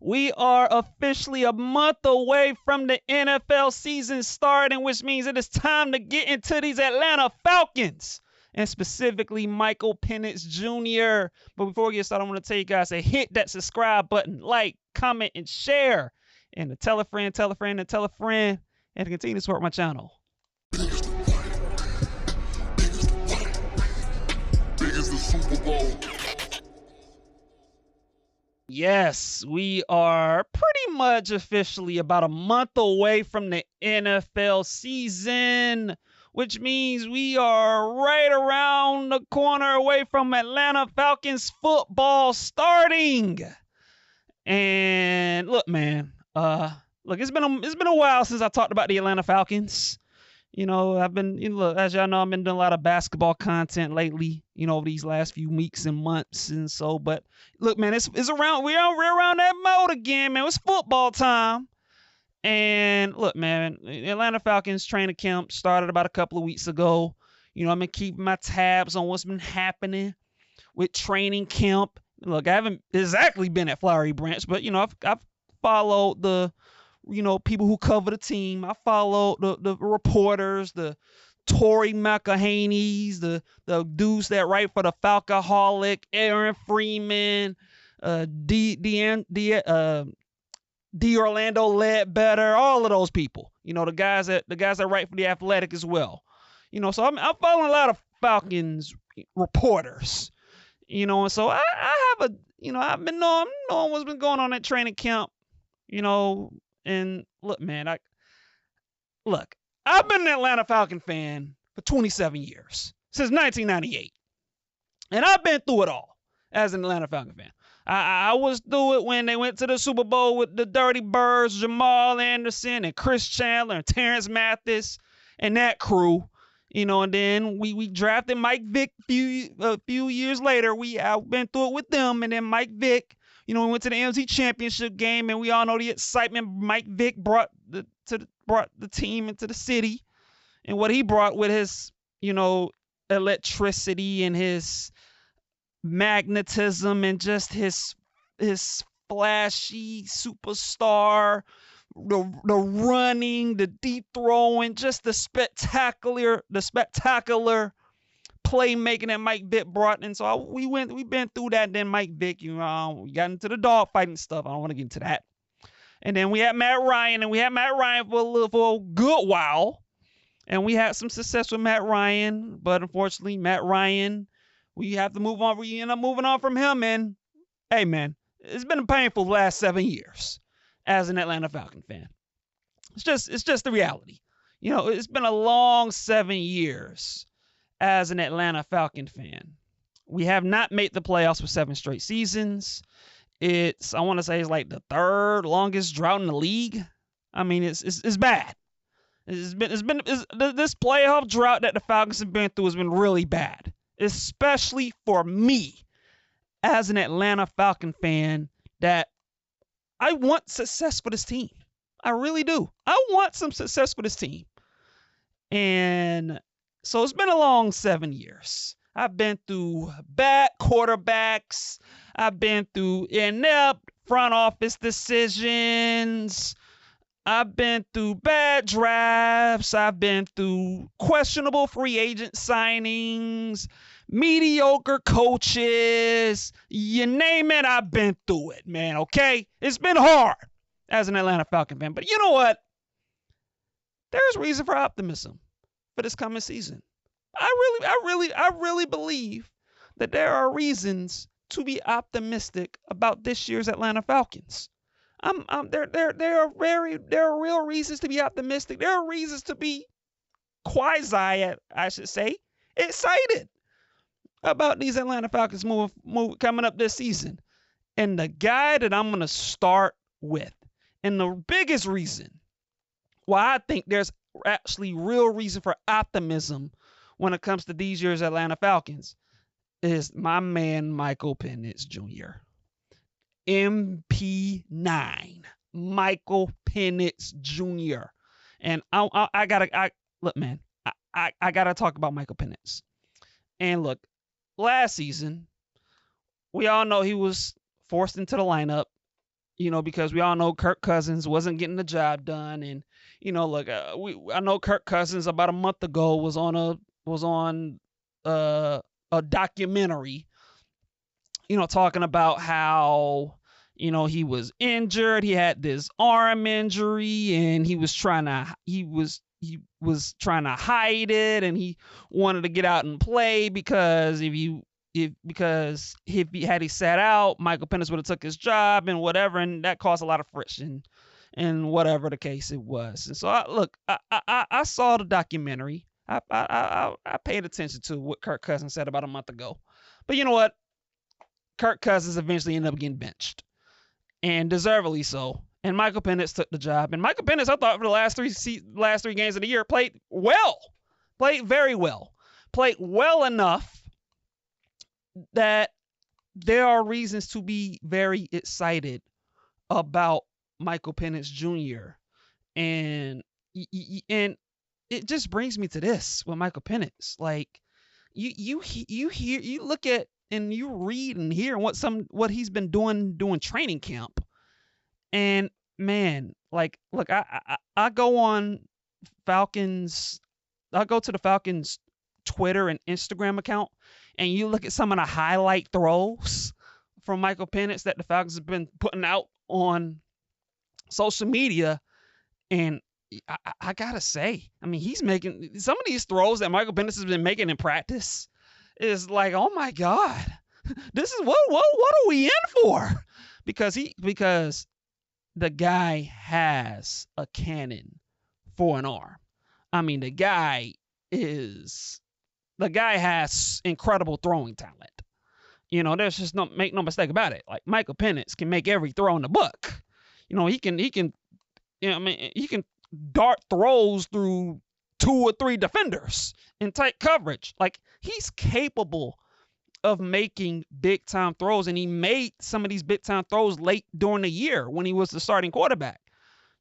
We are officially a month away from the NFL season starting, which means it is time to get into these Atlanta Falcons, and specifically Michael Penix Jr. But before we get started, I want to tell you guys to hit that subscribe button, like, comment, and share, and to tell a friend, tell a friend, and tell a friend, and to continue to support my channel. Big as the Super Bowl. Yes, we are pretty much officially about a month away from the NFL season, which means we are right around the corner away from Atlanta Falcons football starting. And look, man, it's been a while since I talked about the Atlanta Falcons. You know, as y'all know, I've been doing a lot of basketball content lately, over these last few weeks and months and so. But look, man, it's around, we're around that mode again, man. It's football time. And look, man, the Atlanta Falcons training camp started about a couple of weeks ago. I've been keeping my tabs on what's been happening with training camp. Look, I haven't exactly been at Flowery Branch, but, I've followed the people who cover the team. I follow the reporters, the Tory McElhaney's, the dudes that write for the Falcoholic, Aaron Freeman, D Orlando Ledbetter, all of those people. The guys that write for the Athletic as well. So I'm following a lot of Falcons reporters. And so I have I've been knowing what's been going on at training camp. And look, man, I've been an Atlanta Falcon fan for 27 years, since 1998. And I've been through it all as an Atlanta Falcon fan. I was through it when they went to the Super Bowl with the Dirty Birds, Jamal Anderson and Chris Chandler and Terrence Mathis and that crew. And then we drafted Mike Vick a few years later. I've been through it with them, and then Mike Vick. We went to the NFC Championship game, and we all know the excitement Mike Vick brought the team into the city, and what he brought with his, electricity and his magnetism and just his flashy superstar, the running, the deep throwing, just the spectacular playmaking that Mike Vick brought. And so we've been through that. Then Mike Vick, we got into the dog fighting stuff. I don't want to get into that. And then we had Matt Ryan, for a good while. And we had some success with Matt Ryan, but unfortunately, Matt Ryan, we have to move on. We end up moving on from him. And hey, man, it's been a painful last 7 years as an Atlanta Falcon fan. It's just the reality. It's been a long 7 years as an Atlanta Falcon fan. We have not made the playoffs for 7 straight seasons. I want to say it's like the 3rd longest drought in the league. I mean, it's bad. This playoff drought that the Falcons have been through has been really bad, especially for me as an Atlanta Falcon fan, that I want success for this team. I really do. I want some success for this team. And so it's been a long 7 years. I've been through bad quarterbacks. I've been through inept front office decisions. I've been through bad drafts. I've been through questionable free agent signings, mediocre coaches. You name it, I've been through it, man, okay? It's been hard as an Atlanta Falcon fan. But you know what? There's reason for optimism for this coming season. I really believe that there are reasons to be optimistic about this year's Atlanta Falcons. There are real reasons to be optimistic. There are reasons to be I should say, excited about these Atlanta Falcons coming up this season. And the guy that I'm going to start with, and the biggest reason why I think there's actually real reason for optimism when it comes to these year's Atlanta Falcons, is my man Michael Penix Jr. MP9, Michael Penix Jr. And I gotta talk about Michael Penix. And look, last season, we all know he was forced into the lineup because we all know Kirk Cousins wasn't getting the job done. And, look, I know Kirk Cousins about a month ago was on a documentary, talking about how, he was injured. He had this arm injury and he was trying to hide it, and he wanted to get out and play because if he had sat out, Michael Penix would have took his job and whatever, and that caused a lot of friction and whatever the case it was. And so I saw the documentary. I paid attention to what Kirk Cousins said about a month ago. But you know what? Kirk Cousins eventually ended up getting benched, and deservedly so. And Michael Penix took the job. And Michael Penix, I thought, for the last three games of the year, played very well, played well enough that there are reasons to be very excited about Michael Penix Jr. And it just brings me to this with Michael Penix. Like, you look at and you read and hear what he's been doing training camp. And man, like, look, I go on Falcons. I go to the Falcons Twitter and Instagram account, and you look at some of the highlight throws from Michael Penix that the Falcons have been putting out on social media. And I gotta say, I mean, he's making some of these throws that Michael Penix has been making in practice is like, oh my God, this is what are we in for? Because the guy has a cannon for an arm. I mean, the guy has incredible throwing talent. There's just make no mistake about it. Like, Michael Penix can make every throw in the book. He can dart throws through 2 or 3 defenders in tight coverage. Like, he's capable of making big time throws, and he made some of these big time throws late during the year when he was the starting quarterback.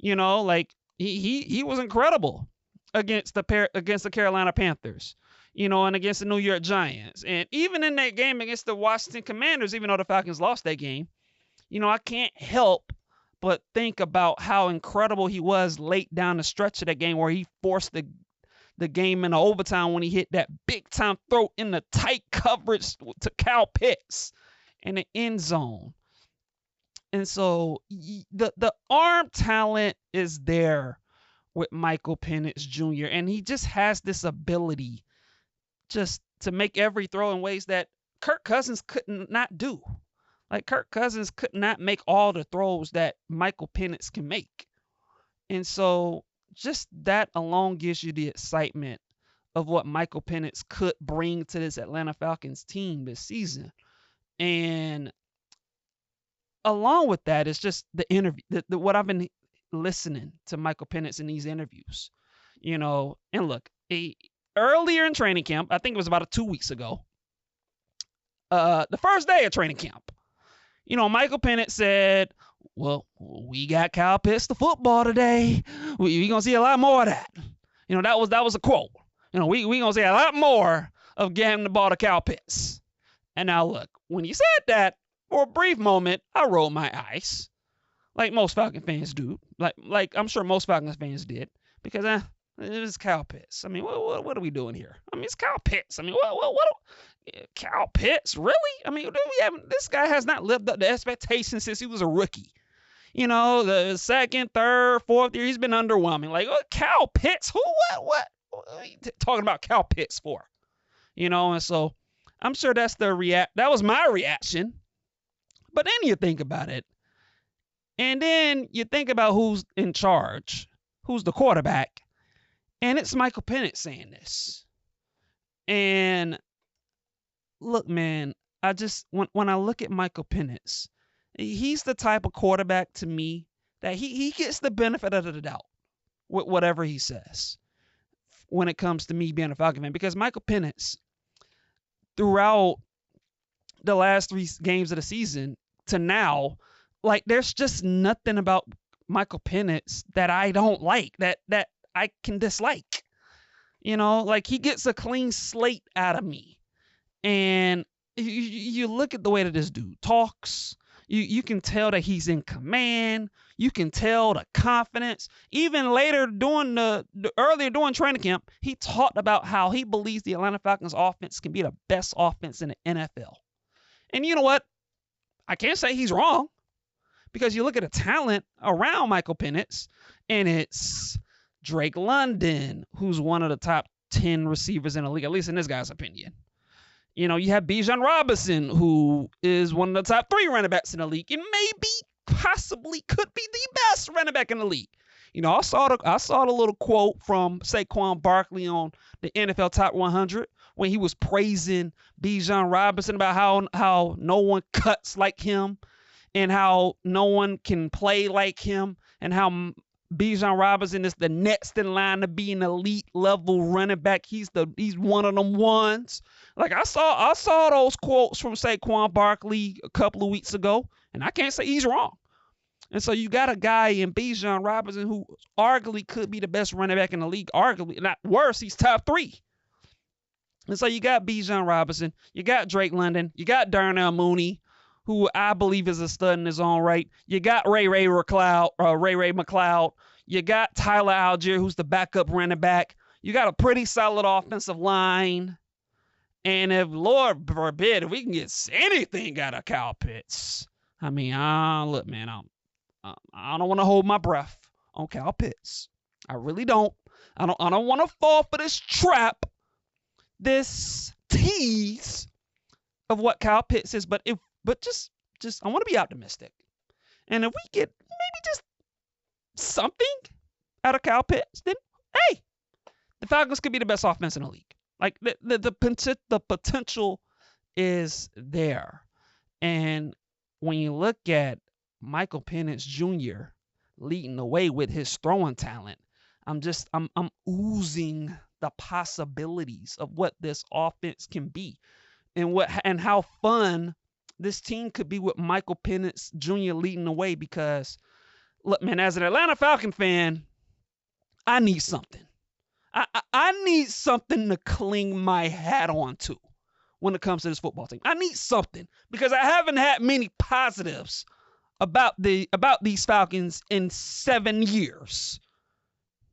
Like, he was incredible against the Carolina Panthers, and against the New York Giants, and even in that game against the Washington Commanders. Even though the Falcons lost that game, I can't help but think about how incredible he was late down the stretch of that game, where he forced the game into overtime when he hit that big time throw in the tight coverage to Kyle Pitts in the end zone. And so the arm talent is there with Michael Penix Jr. And he just has this ability just to make every throw in ways that Kirk Cousins could not do. Like, Kirk Cousins could not make all the throws that Michael Penix can make. And so just that alone gives you the excitement of what Michael Penix could bring to this Atlanta Falcons team this season. And along with that, it's just the interview, what I've been listening to Michael Penix in these interviews, and look, earlier in training camp, I think it was about 2 weeks ago, the first day of training camp, Michael Penix said, well, we got Kyle Pitts the football today. We gonna see a lot more of that. That was a quote. We gonna see a lot more of getting the ball to Kyle Pitts. And now look, when he said that, for a brief moment, I rolled my eyes, like most Falcon fans do. Like I'm sure most Falcons fans did, because it was Kyle Pitts. I mean, what are we doing here? I mean, it's Kyle Pitts. I mean, what Kyle Pitts, really? I mean, this guy has not lived up to expectations since he was a rookie. The second, third, fourth year, he's been underwhelming. Like, Kyle Pitts? Who? What are you talking about Kyle Pitts for? And so I'm sure that's that was my reaction. But then you think about it, and then you think about who's in charge, who's the quarterback, and it's Michael Penix saying this. And look, man, I just when I look at Michael Penix, he's the type of quarterback to me that he gets the benefit of the doubt with whatever he says when it comes to me being a Falcon fan, because Michael Penix, throughout the last 3 games of the season to now, like, there's just nothing about Michael Penix that I don't like, that I can dislike. Like, he gets a clean slate out of me. And you look at the way that this dude talks, You can tell that he's in command. You can tell the confidence. Even later earlier during training camp, he talked about how he believes the Atlanta Falcons offense can be the best offense in the NFL. And you know what? I can't say he's wrong, because you look at the talent around Michael Penix, and it's Drake London, who's one of the top 10 receivers in the league, at least in this guy's opinion. You know, you have Bijan Robinson, who is one of the top 3 running backs in the league, and maybe, possibly, could be the best running back in the league. You know, I saw the little quote from Saquon Barkley on the NFL Top 100 when he was praising Bijan Robinson about how no one cuts like him, and how no one can play like him, and how Bijan Robinson is the next in line to be an elite level running back. He's one of them ones. Like I saw those quotes from Saquon Barkley a couple of weeks ago, and I can't say he's wrong. And so you got a guy in Bijan Robinson who arguably could be the best running back in the league. Arguably, not worse, he's top 3. And so you got Bijan Robinson, you got Drake London, you got Darnell Mooney, who I believe is a stud in his own right. You got Ray McLeod. You got Tyler Algier, who's the backup running back. You got a pretty solid offensive line. And if, Lord forbid, if we can get anything out of Kyle Pitts, I mean, look, man, I don't want to hold my breath on Kyle Pitts. I really don't. I don't want to fall for this trap, this tease of what Kyle Pitts is. But just I want to be optimistic. And if we get maybe just something out of Kyle Pitts, then hey, the Falcons could be the best offense in the league. Like the potential is there. And when you look at Michael Penix Jr. leading the way with his throwing talent, I'm oozing the possibilities of what this offense can be, and how fun this team could be with Michael Penix Jr. leading the way. Because look, man, as an Atlanta Falcon fan, I need something. I need something to cling my hat on to when it comes to this football team. I need something, because I haven't had many positives about these Falcons in 7 years.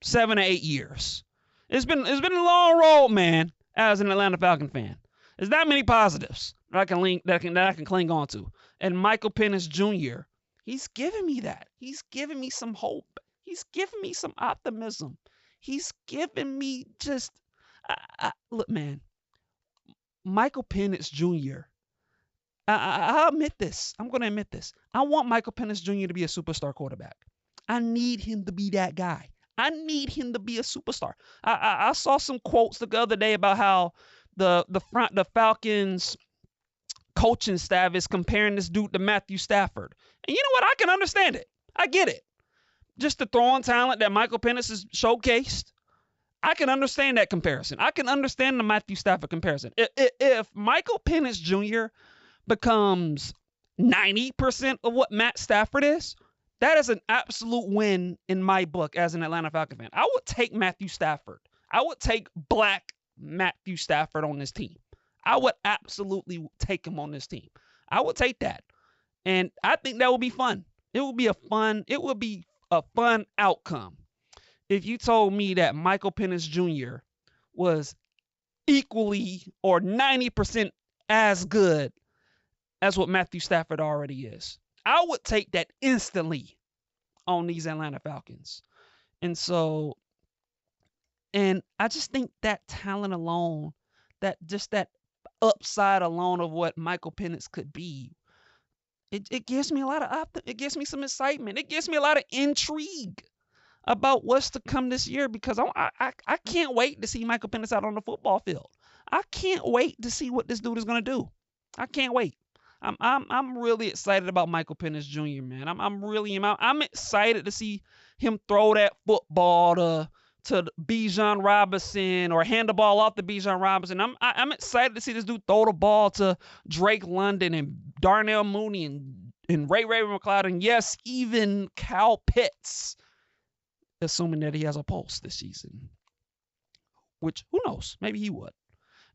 7 to 8 years. It's been a long road, man, as an Atlanta Falcon fan. There's not many positives that I can cling on to. And Michael Penix Jr., he's giving me that. He's giving me some hope. He's giving me some optimism. He's giving me just look, man. Michael Penix Jr. I'll admit this. I'm going to admit this. I want Michael Penix Jr. to be a superstar quarterback. I need him to be that guy. I need him to be a superstar. I saw some quotes the other day about how the Falcons coaching staff is comparing this dude to Matthew Stafford. And you know what? I can understand it. I get it. Just the throwing talent that Michael Penix has showcased, I can understand that comparison. I can understand the Matthew Stafford comparison. If Michael Penix Jr. becomes 90% of what Matt Stafford is, that is an absolute win in my book as an Atlanta Falcon fan. I would take Matthew Stafford. I would take black Matthew Stafford on this team. I would absolutely take him on this team. I would take that. And I think that would be fun. It would be a fun outcome if you told me that Michael Penix Jr. was equally or 90% as good as what Matthew Stafford already is. I would take that instantly on these Atlanta Falcons. And I just think that talent alone, that upside alone of what Michael Penix could be, it gives me a lot of it gives me some excitement. It gives me a lot of intrigue about what's to come this year, because I can't wait to see Michael Penix out on the football field. I can't wait to see what this dude is going to do. I can't wait. I'm really excited about Michael Penix Jr., man. I'm excited to see him throw that football to Bijan Robinson, or hand the ball off to Bijan Robinson. I'm excited to see this dude throw the ball to Drake London and Darnell Mooney and Ray McLeod, and yes, even Kyle Pitts, assuming that he has a pulse this season. Which, who knows? Maybe he would.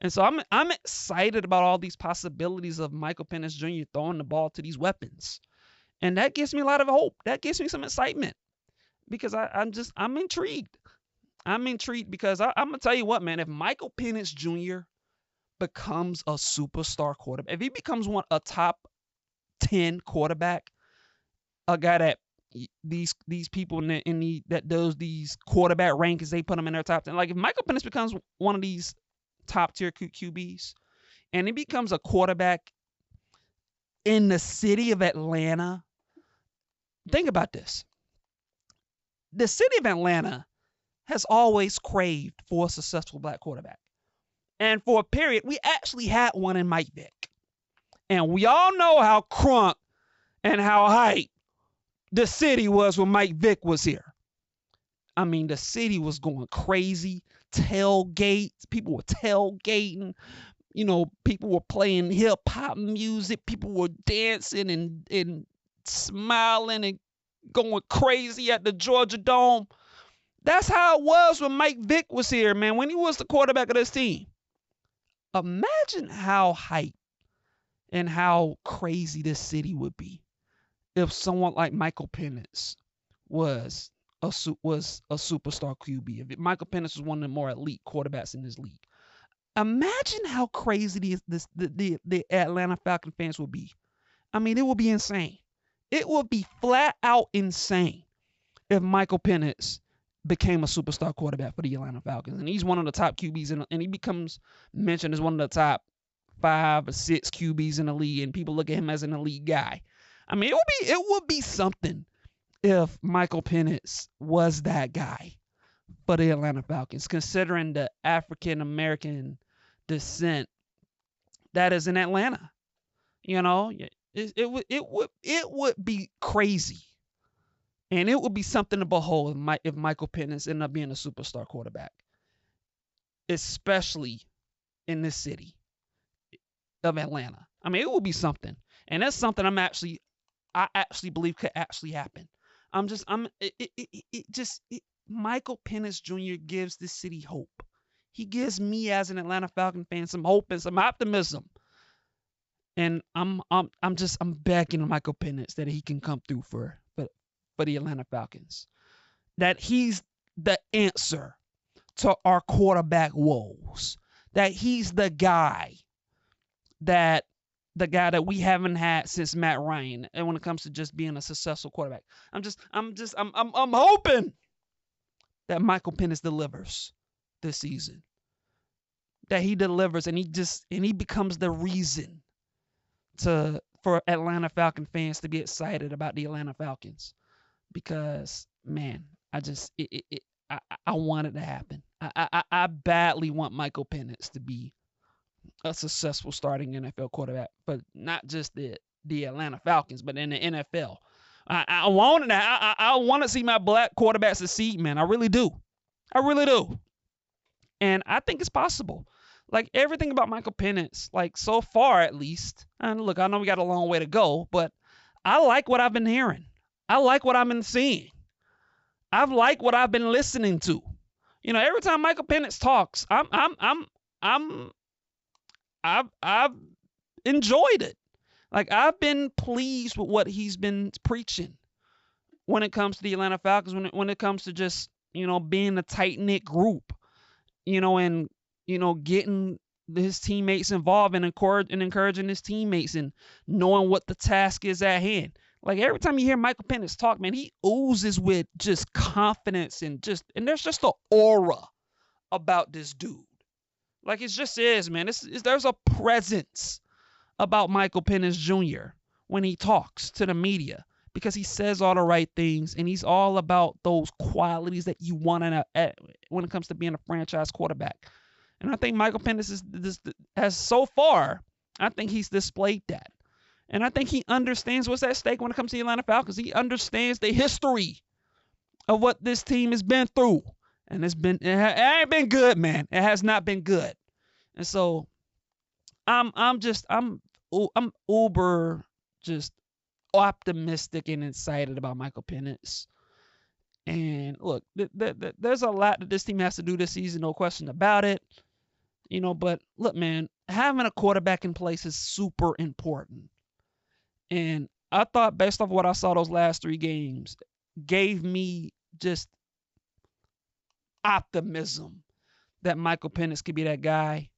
And so I'm excited about all these possibilities of Michael Penix Jr. throwing the ball to these weapons. And that gives me a lot of hope. That gives me some excitement because I'm intrigued. I'm intrigued because I'm going to tell you what, man, if Michael Penix Jr. becomes a superstar quarterback, if he becomes a top 10 quarterback, a guy that these people that does these quarterback rankings, they put him in their top 10. Like if Michael Penix becomes one of these top tier QBs and he becomes a quarterback in the city of Atlanta, think about this. The city of Atlanta has always craved for a successful black quarterback. And for a period, we actually had one in Mike Vick. And we all know how crunk and how hype the city was when Mike Vick was here. I mean, the city was going crazy. Tailgates. People were tailgating. You know, people were playing hip-hop music. People were dancing and smiling and going crazy at the Georgia Dome. That's how it was when Mike Vick was here, man, when he was the quarterback of this team. Imagine how hype and how crazy this city would be if someone like Michael Penix was a superstar QB. If Michael Penix was one of the more elite quarterbacks in this league. Imagine how crazy the Atlanta Falcons fans would be. I mean, it would be insane. It would be flat out insane if Michael Penix became a superstar quarterback for the Atlanta Falcons. And he's one of the top QBs, and he becomes mentioned as one of the top 5 or 6 QBs in the league, and people look at him as an elite guy. I mean, it would be something if Michael Penix was that guy for the Atlanta Falcons, considering the African-American descent that is in Atlanta. You know, it would be crazy. And it would be something to behold if Michael Penix ended up being a superstar quarterback, especially in this city of Atlanta. I mean, it would be something. And that's something I actually believe could actually happen. Michael Penix Jr. gives this city hope. He gives me as an Atlanta Falcon fan some hope and some optimism. And I'm begging Michael Penix that he can come through for the Atlanta Falcons. That he's the answer to our quarterback woes. That he's the guy that we haven't had since Matt Ryan, and when it comes to just being a successful quarterback. I'm hoping that Michael Penix delivers this season. That he delivers and he becomes the reason for Atlanta Falcon fans to be excited about the Atlanta Falcons. Because, man, I want it to happen. I badly want Michael Penix to be a successful starting NFL quarterback, but not just the Atlanta Falcons, but in the NFL. I want to see my black quarterback succeed, man. I really do. And I think it's possible. Like everything about Michael Penix, like so far at least, and look, I know we got a long way to go, but I like what I've been hearing. I like what I've been seeing. I've liked what I've been listening to. You know, every time Michael Penix talks, I've enjoyed it. Like I've been pleased with what he's been preaching when it comes to the Atlanta Falcons, when it comes to just, you know, being a tight-knit group, you know, and, you know, getting his teammates involved and encouraging his teammates and knowing what the task is at hand. Like every time you hear Michael Penix talk, man, he oozes with just confidence and there's just an aura about this dude. Like it just is, man. There's a presence about Michael Penix Jr. when he talks to the media because he says all the right things and he's all about those qualities that you want when it comes to being a franchise quarterback. And I think Michael Penix has so far, I think he's displayed that. And I think he understands what's at stake when it comes to the Atlanta Falcons. He understands the history of what this team has been through. And it ain't been good, man. It has not been good. And so I'm uber just optimistic and excited about Michael Penix. And look, there's a lot that this team has to do this season, no question about it. You know, but look, man, having a quarterback in place is super important. And I thought based off what I saw those last 3 games gave me just optimism that Michael Penix could be that guy.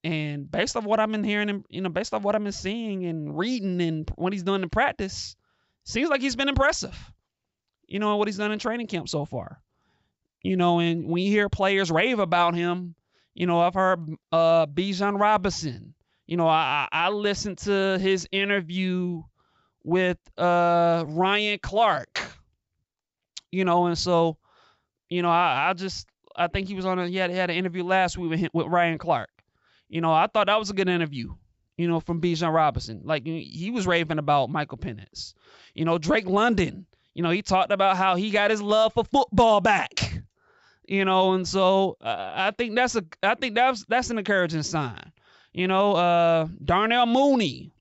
And based off what I've been hearing, and based off what I've been seeing and reading and what he's done in practice, seems like he's been impressive. What he's done in training camp so far. And when you hear players rave about him, I've heard Bijan Robinson. I listened to his interview with Ryan Clark. And so, I think he was he had an interview last week with Ryan Clark. I thought that was a good interview, from Bijan Robinson. Like, he was raving about Michael Penix. Drake London, he talked about how he got his love for football back. And so I think that's an encouraging sign. Darnell Mooney,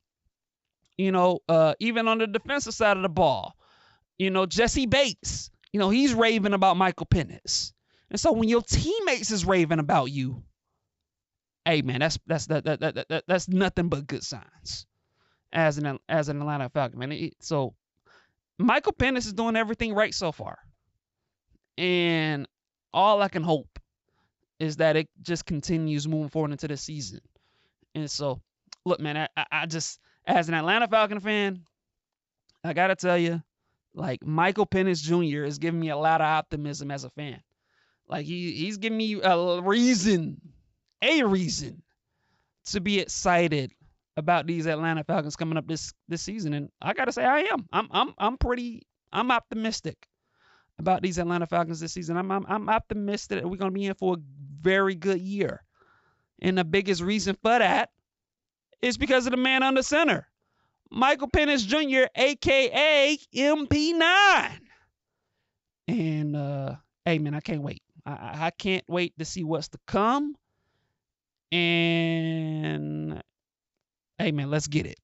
even on the defensive side of the ball, Jesse Bates, he's raving about Michael Penix. And so when your teammates is raving about you, hey man, that's nothing but good signs as an Atlanta Falcon, man. So Michael Penix is doing everything right so far, and all I can hope is that it just continues moving forward into the season. And so, look, man, I just, as an Atlanta Falcon fan, I gotta tell you, like, Michael Penix Jr. is giving me a lot of optimism as a fan. Like, he's giving me a reason to be excited about these Atlanta Falcons coming up this season. And I gotta say, I am. I'm optimistic about these Atlanta Falcons this season. I'm optimistic that we're gonna be in for a very good year. And the biggest reason for that is because of the man under center, Michael Penix Jr., aka MP9. And hey man, I can't wait. I can't wait to see what's to come. And hey man, let's get it.